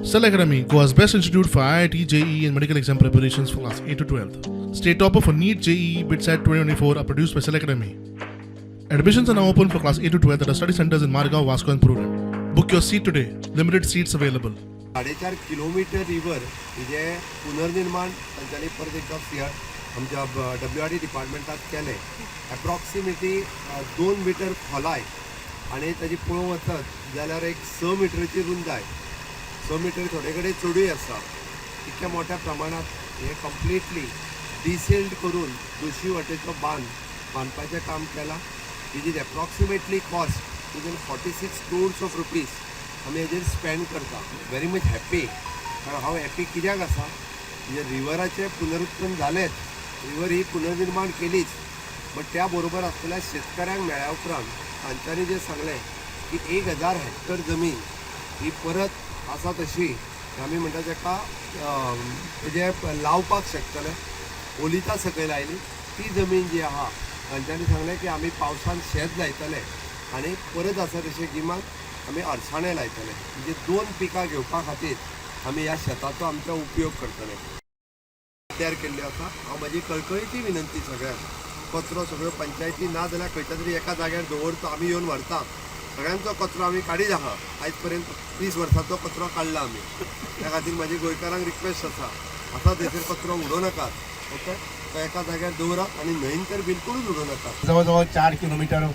Cell Academy, Goa's best institute for IIT, JEE and medical exam preparations for class 8 to 12th. State topper for NEET, JEE, BITSAT 2024 are produced by Cell Academy. Admissions are now open for class 8 to 12th at our study centers in Margao, Vasco and Purur. Book your seat today. Limited seats available. 4.5 kilometre river जे पुनर्निर्माण तांच्यांनी परत एकदा Fiat आमच्या WRD डिपार्टमेंटात केले. Approximately 2 metre खोलाय आणि ताजी पळोवंक वचत जाल्यार एक 6 मिटरची रुंदाय. 6 मीटर थोडे कडेन चडूय आसा. इतक्या मोठ्या प्रमाणात हे कंप्लिटली डिसेल्ड करून दुसरी वाटेचो बांदपाचें काम केलां. हेजी approximately cost is 46 crores of rupees आमी हेजेर स्पेंड करता. Very much happy. कारण हांव हॅप्पी कित्याक आसा म्हणजे रिवराचें पुनरुत्थान जालेंच, रिवर ही पुनर्निर्माण केलीच, बट त्या बरोबर आसलेल्या शेतकऱ्यांक मेळ्ळ्या उपरांत तांच्यांनी जें सांगलें की 1000 हेक्टर जमीन ही परत आसा तशी आमी म्हणटा तेका तेजे लावपाक शकतले, ओलिता सकयल आयली ती जमीन जी आहा तांच्यांनी सांगलें की आमी पावसान शेत लायतले आनी परत आसा तशें गिमाक आमी अळसाणे लायतले. म्हणजे 2 पिकां घेवपा खातीर आमी ह्या शेताचो आमचो उपयोग करतले. तयार केल्ले आसा. हांव म्हाजी कळकळीची विनंती सगळ्यांक, कचरो सगळ्यो पंचायती ना जाल्यार खंयच्या तरी एका जाग्यार दवरता, आमी येवन व्हरता. सगळ्यांचो कचरो आमी काडीत आहा. आयज पर्यंत 30 वर्सांचो कचरो काडला आमी. त्या खातीर म्हाजी गोंयकारांक रिक्वेस्ट आसा थंयसर कचरो उडोव नाकात. ओके, तो एका जाग्यार दवरात आनी न्हंयेन तर बिलकुलूच उडोव नाकात. जवळ जवळ 4 किलोमीटर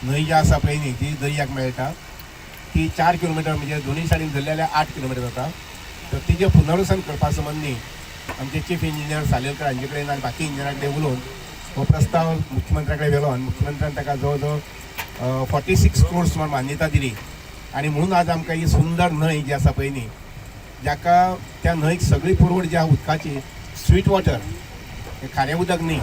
न्हंय जी आसा पळय न्ही ती दर्याक मेळटा, ती 4 किलोमीटर म्हणजे दोनूय सायडीन धरली जाल्यार 8 किलोमीटर जाता. तर तिजें पुनर्वसन करपा संबंदी आमचे चीफ इंजिनियर सालेलकर हांचे कडेन आनी बाकी इंजिनियरा कडेन उलोवन हो प्रस्ताव मुख्यमंत्र्या कडेन व्हेलो आनी मुख्यमंत्र्यान ताका जवळ जवळ 46 crores सुमार मान्यता दिली. आनी म्हणून आज आमकां ही सुंदर न्हंय जी आसा पळय न्ही, जाका त्या न्हंयक सगळी पुरवण जी आहा उदकाची, स्वीट वॉटर, हें खारें उदक न्ही,